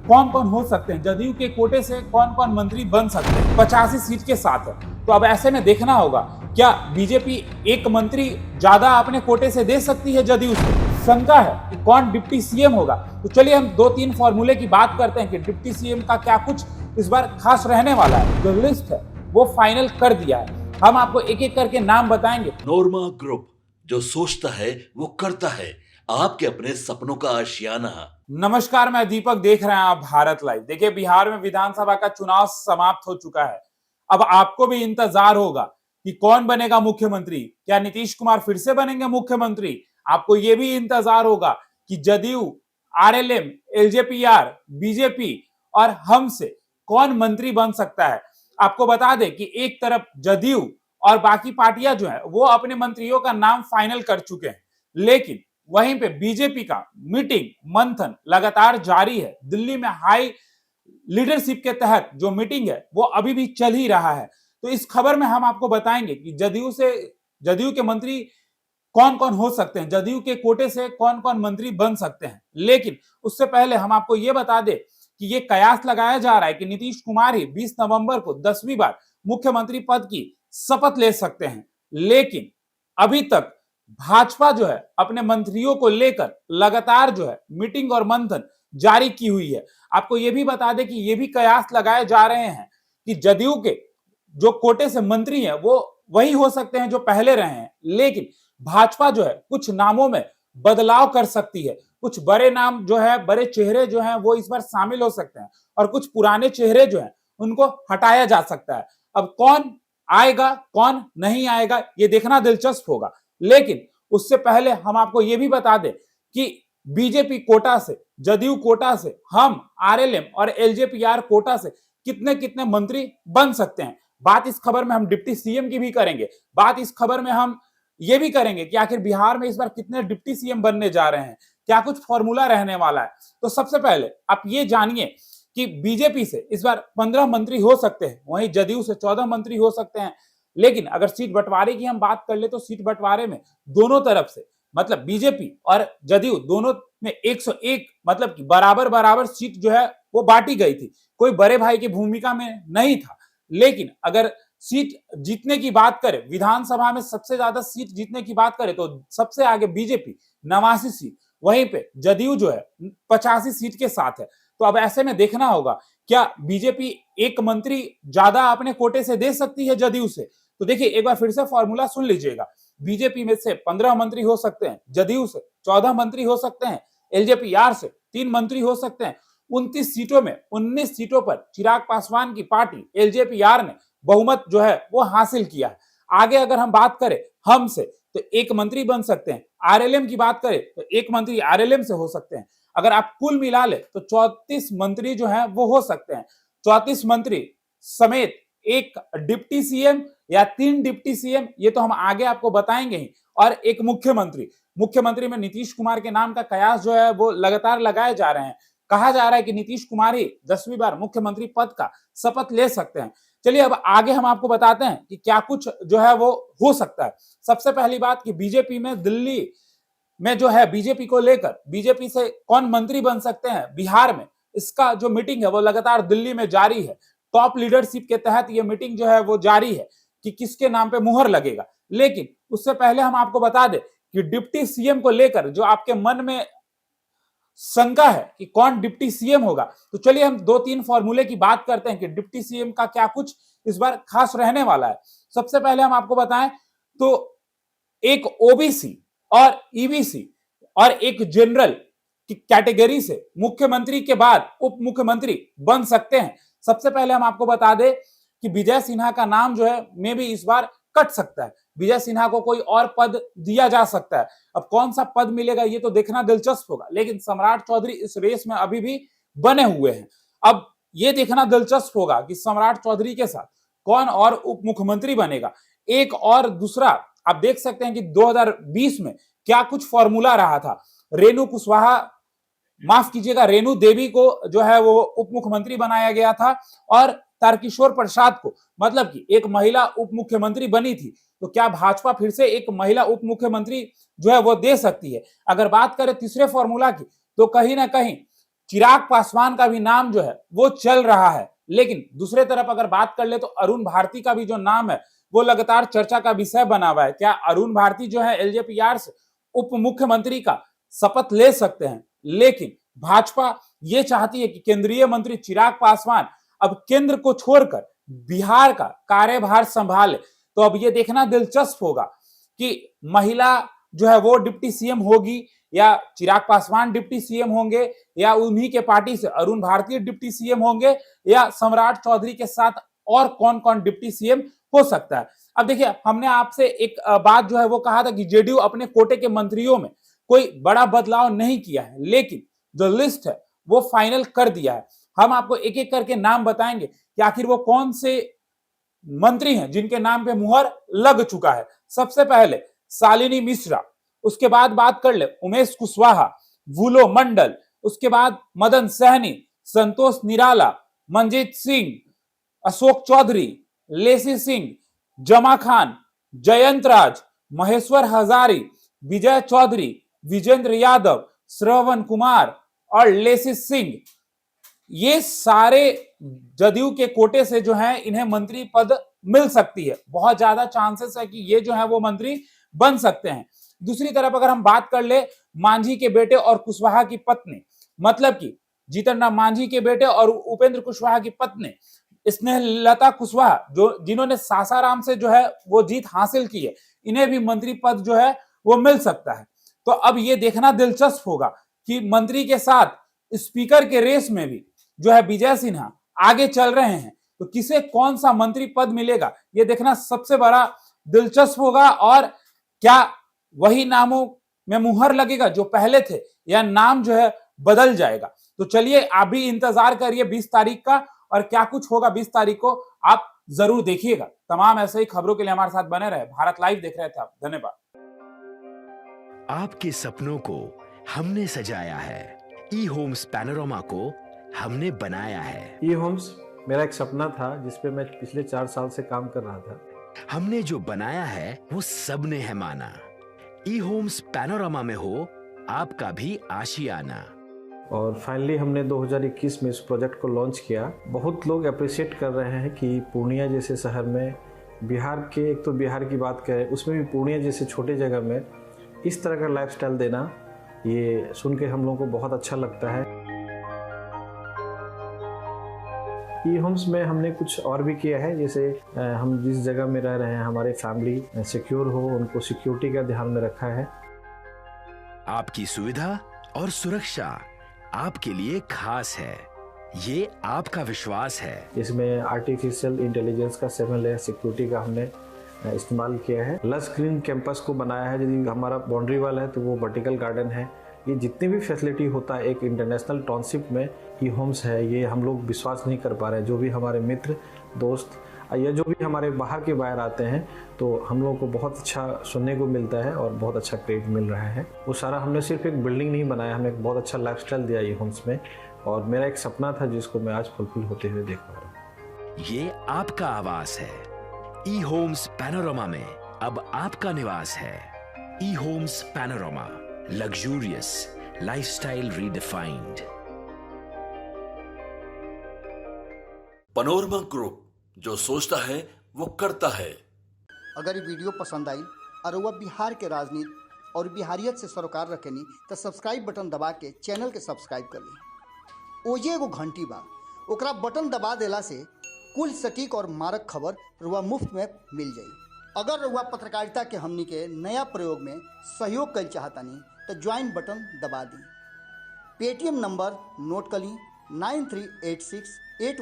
कौन कौन हो सकते हैं, जदयू के कोटे से कौन कौन मंत्री बन सकते हैं, 85 सीट के साथ है। तो अब ऐसे में देखना होगा क्या बीजेपी एक मंत्री ज्यादा अपने कोटे से दे सकती है जदयू से। शंका है कि कौन डिप्टी सीएम होगा। तो चलिए हम 2-3 फॉर्मूले की बात करते हैं कि डिप्टी सीएम का क्या कुछ इस बार खास रहने वाला है। जो लिस्ट है वो फाइनल कर दिया है, हम आपको एक एक करके नाम बताएंगे। नोरमा ग्रुप, जो सोचता है वो करता है, आपके अपने सपनों का आशियाना। नमस्कार, मैं दीपक, देख रहे हैं आप भारत लाइव। देखिए, बिहार में विधानसभा का चुनाव समाप्त हो चुका है। अब आपको भी इंतजार होगा कि कौन बनेगा मुख्यमंत्री। क्या नीतीश कुमार फिर से बनेंगे मुख्यमंत्री? आपको यह भी इंतजार होगा कि जदयू, आरएलएम, एलजेपीआर, बीजेपी और हम से कौन मंत्री बन सकता है। आपको बता दें कि एक तरफ जदयू और बाकी पार्टियां जो है वो अपने मंत्रियों का नाम फाइनल कर चुके हैं, लेकिन वहीं पे बीजेपी का मीटिंग मंथन लगातार जारी है। दिल्ली में हाई लीडरशिप के तहत जो मीटिंग है वो अभी भी चल ही रहा है। तो इस खबर में हम आपको बताएंगे कि जदयू के मंत्री कौन कौन हो सकते हैं, जदयू के कोटे से कौन कौन मंत्री बन सकते हैं। लेकिन उससे पहले हम आपको यह बता दें कि यह कयास लगाया जा रहा है कि नीतीश कुमार ही 20 नवंबर को 10वीं बार मुख्यमंत्री पद की शपथ ले सकते हैं। लेकिन अभी तक भाजपा जो है अपने मंत्रियों को लेकर लगातार जो है मीटिंग और मंथन जारी की हुई है। आपको यह भी बता दें कि यह भी कयास लगाए जा रहे हैं कि जदयू के जो कोटे से मंत्री हैं वो वही हो सकते हैं जो पहले रहे हैं, लेकिन भाजपा जो है कुछ नामों में बदलाव कर सकती है। कुछ बड़े नाम जो है, बड़े चेहरे जो हैं वो इस बार शामिल हो सकते हैं और कुछ पुराने चेहरे जो हैं उनको हटाया जा सकता है। अब कौन आएगा कौन नहीं आएगा ये देखना दिलचस्प होगा। लेकिन उससे पहले हम आपको यह भी बता दें कि बीजेपी कोटा से, जदयू कोटा से, हम आरएलएम और एलजेपीआर कोटा से कितने कितने मंत्री बन सकते हैं। बात इस खबर में हम डिप्टी सीएम की भी करेंगे। बात इस खबर में हम ये भी करेंगे कि आखिर बिहार में इस बार कितने डिप्टी सीएम बनने जा रहे हैं, क्या कुछ फॉर्मूला रहने वाला है। तो सबसे पहले आप ये जानिए कि बीजेपी से इस बार 15 मंत्री हो सकते हैं, वहीं जदयू से 14 मंत्री हो सकते हैं। लेकिन अगर सीट बंटवारे की हम बात कर ले तो सीट बंटवारे में दोनों तरफ से, मतलब बीजेपी और जदयू दोनों में 101 मतलब कि बराबर बराबर सीट जो है वो बांटी गई थी। कोई बड़े भाई की भूमिका में नहीं था। लेकिन अगर सीट जीतने की बात करें, विधानसभा में सबसे ज्यादा सीट जीतने की बात करें तो सबसे आगे बीजेपी 89 सीट, वहीं पे जदयू जो है 85 सीट के साथ है। तो अब ऐसे में देखना होगा क्या बीजेपी एक मंत्री ज्यादा अपने कोटे से दे सकती है जदयू से। तो देखिए, एक बार फिर से फॉर्मूला सुन लीजिएगा। बीजेपी में से 15 मंत्री हो सकते हैं, जदयू से 14 मंत्री हो सकते हैं, एलजेपीआर से 3 मंत्री हो सकते हैं। 29 सीटों में 19 सीटों पर चिराग पासवान की पार्टी एलजेपीआर ने बहुमत जो है वो हासिल किया है। आगे अगर हम बात करें हम से तो एक मंत्री बन सकते हैं। आरएलएम की बात करें तो एक मंत्री आरएलएम से हो सकते हैं। अगर आप कुल मिला ले तो 34 मंत्री जो हैं वो हो सकते हैं। 34 मंत्री समेत एक डिप्टी सीएम या 3 डिप्टी सीएम, ये तो हम आगे आपको बताएंगे ही, और एक मुख्यमंत्री। मुख्यमंत्री में नीतीश कुमार के नाम का कयास जो है वो लगातार लगाए जा रहे हैं। कहा जा रहा है कि नीतीश कुमार ही 10वीं बार मुख्यमंत्री पद का शपथ ले सकते हैं। चलिए अब आगे हम आपको बताते हैं कि क्या कुछ जो है वो हो सकता है। सबसे पहली बात कि बीजेपी में दिल्ली में जो है बीजेपी को लेकर बीजेपी से कौन मंत्री बन सकते हैं बिहार में, इसका जो मीटिंग है वो लगातार दिल्ली में जारी है। टॉप लीडरशिप के तहत ये मीटिंग जो है वो जारी है कि किसके नाम पे मुहर लगेगा। लेकिन उससे पहले हम आपको बता दें कि डिप्टी सीएम को लेकर जो आपके मन में शंका है कि कौन डिप्टी सीएम होगा, तो चलिए हम 2-3 फॉर्मूले की बात करते हैं कि डिप्टी सीएम का क्या कुछ इस बार खास रहने वाला है। सबसे पहले हम आपको बताएं तो एक ओबीसी और ईबीसी और एक जनरल की कैटेगरी से मुख्यमंत्री के बाद उप मुख्यमंत्री बन सकते हैं। सबसे पहले हम आपको बता दें कि विजय सिन्हा का नाम जो है में भी इस बार कट सकता है। विजय सिन्हा को कोई और पद दिया जा सकता है। अब कौन सा पद मिलेगा ये तो देखना दिलचस्प होगा, लेकिन सम्राट चौधरी इस रेस में अभी भी बने हुए हैं। अब ये देखना दिलचस्प होगा कि सम्राट चौधरी के साथ कौन और उप मुख्यमंत्री बनेगा। एक और दूसरा आप देख सकते हैं कि 2020 में क्या कुछ फॉर्मूला रहा था। रेणु कुशवाहा, माफ कीजिएगा, रेणु देवी को जो है वो उप मुख्यमंत्री बनाया गया था और तारकिशोर प्रसाद को, मतलब कि एक महिला उप मुख्यमंत्री बनी थी। तो क्या भाजपा फिर से एक महिला उप मुख्यमंत्री जो है वो दे सकती है। अगर बात करें तीसरे फॉर्मूला की तो कहीं ना कहीं चिराग पासवान का भी नाम जो है वो चल रहा है। लेकिन दूसरे तरफ अगर बात कर ले तो अरुण भारती का भी जो नाम है वो लगातार चर्चा का विषय बना हुआ है। क्या अरुण भारती जो है एलजेपीआर से उप मुख्यमंत्री का शपथ ले सकते हैं? लेकिन भाजपा ये चाहती है कि केंद्रीय मंत्री चिराग पासवान अब केंद्र को छोड़कर बिहार का कार्यभार संभाले। तो अब ये देखना दिलचस्प होगा कि महिला जो है वो डिप्टी सीएम होगी या चिराग पासवान डिप्टी सीएम होंगे या उन्हीं के पार्टी से अरुण भारती डिप्टी सीएम होंगे या सम्राट चौधरी के साथ और कौन कौन डिप्टी सीएम हो सकता है। अब देखिए, हमने आपसे एक बात जो है वो कहा था कि जेडीयू अपने कोटे के मंत्रियों में कोई बड़ा बदलाव नहीं किया है, लेकिन जो लिस्ट है वो फाइनल कर दिया है। हम आपको एक एक करके नाम बताएंगे कि आखिर वो कौन से मंत्री हैं जिनके नाम पे मुहर लग चुका है। सबसे पहले शालिनी मिश्रा, उसके बाद बात कर ले उमेश कुशवाहा, वुलो मंडल, उसके बाद मदन सहनी, संतोष निराला, मंजीत सिंह, अशोक चौधरी, लेसी सिंह, जमा खान, जयंत राज, महेश्वर हजारी, विजय चौधरी, विजेंद्र यादव, श्रवण कुमार और लेसी सिंह, ये सारे जदयू के कोटे से जो है इन्हें मंत्री पद मिल सकती है। बहुत ज्यादा चांसेस है कि ये जो है वो मंत्री बन सकते हैं। दूसरी तरफ अगर हम बात कर ले मांझी के बेटे और कुशवाहा की पत्नी, मतलब कि जीतन राम मांझी के बेटे और उपेंद्र कुशवाहा की पत्नी स्नेहलता कुशवाहा, जो जिन्होंने सासाराम से जो है वो जीत हासिल की है, इन्हें भी मंत्री पद जो है वो मिल सकता है। तो अब ये देखना दिलचस्प होगा कि मंत्री के साथ स्पीकर के रेस में भी जो है विजय सिन्हा आगे चल रहे हैं, तो किसे कौन सा मंत्री पद मिलेगा ये देखना सबसे बड़ा दिलचस्प होगा। और क्या वही नामों में मुहर लगेगा जो पहले थे या नाम जो है बदल जाएगा? तो चलिए आप भी इंतजार करिए 20 तारीख का, और क्या कुछ होगा 20 तारीख को आप जरूर देखिएगा। तमाम ऐसे ही खबरों के लिए हमारे साथ बने रहे। भारत लाइव देख रहे थे आप, धन्यवाद। आपके सपनों को हमने सजाया है, ई होम्स पैनोरमा को हमने बनाया है। ई होम्स मेरा एक सपना था जिसपे मैं पिछले 4 साल से काम कर रहा था। हमने जो बनाया है वो सबने है माना। ई होम्स पैनोरमा में हो आपका भी आशियाना। और फाइनली हमने 2021 में इस प्रोजेक्ट को लॉन्च किया। बहुत लोग अप्रिशिएट कर रहे हैं कि पूर्णिया जैसे शहर में, बिहार के, एक तो बिहार की बात करें उसमें भी पूर्णिया जैसे छोटे जगह में इस तरह का लाइफस्टाइल देना, ये सुन के हम लोगों को बहुत अच्छा लगता है। ई होम्स में हमने कुछ और भी किया है, जैसे हम जिस जगह में रह रहे हैं हमारे फैमिली सिक्योर हो, उनको सिक्योरिटी का ध्यान में रखा है। आपकी सुविधा और सुरक्षा आपके लिए खास है, ये आपका विश्वास है। इसमें आर्टिफिशियल इंटेलिजेंस का 7 लेयर सिक्योरिटी का हमने इस्तेमाल किया है। लस ग्रीन कैंपस को बनाया है। यदि हमारा बाउंड्री वाल है तो वो वर्टिकल गार्डन है। ये जितनी भी फैसिलिटी होता है एक इंटरनेशनल टाउनशिप में ई होम्स है, ये हम लोग विश्वास नहीं कर पा रहे हैं। जो भी हमारे मित्र दोस्त या जो भी हमारे बाहर के बाहर आते हैं तो हम लोगों को बहुत अच्छा सुनने को मिलता है और बहुत अच्छा क्रेडिट मिल रहा है। वो सारा हमने सिर्फ एक बिल्डिंग नहीं बनाया, हमें एक बहुत अच्छा लाइफस्टाइल दिया ई होम्स में, और मेरा एक सपना था जिसको मैं आज फुलफिल होते हुए देख पा रहा हूँ। ये आपका आवास है। ई होम्स पैनोरमा में अब आपका निवास है। E homes Panorama, luxurious lifestyle redefined. Panorama group, जो सोचता है वो करता है। अगर ये वीडियो पसंद आई और वह बिहार के राजनीति और बिहारियत से सरोकार रखेनी तो सब्सक्राइब बटन दबा के चैनल के सब्सक्राइब कर ली। ओजे एगो घंटी बा, ओकरा बटन दबा देला से कुल सटीक और मारक खबर रुआ मुफ्त में मिल जाई। अगर रुआ पत्रकारिता के हमनी के नया प्रयोग में सहयोग कर चाहतानी तो ज्वाइन बटन दबा दी। पेटीएम नंबर नोट कर ली 938681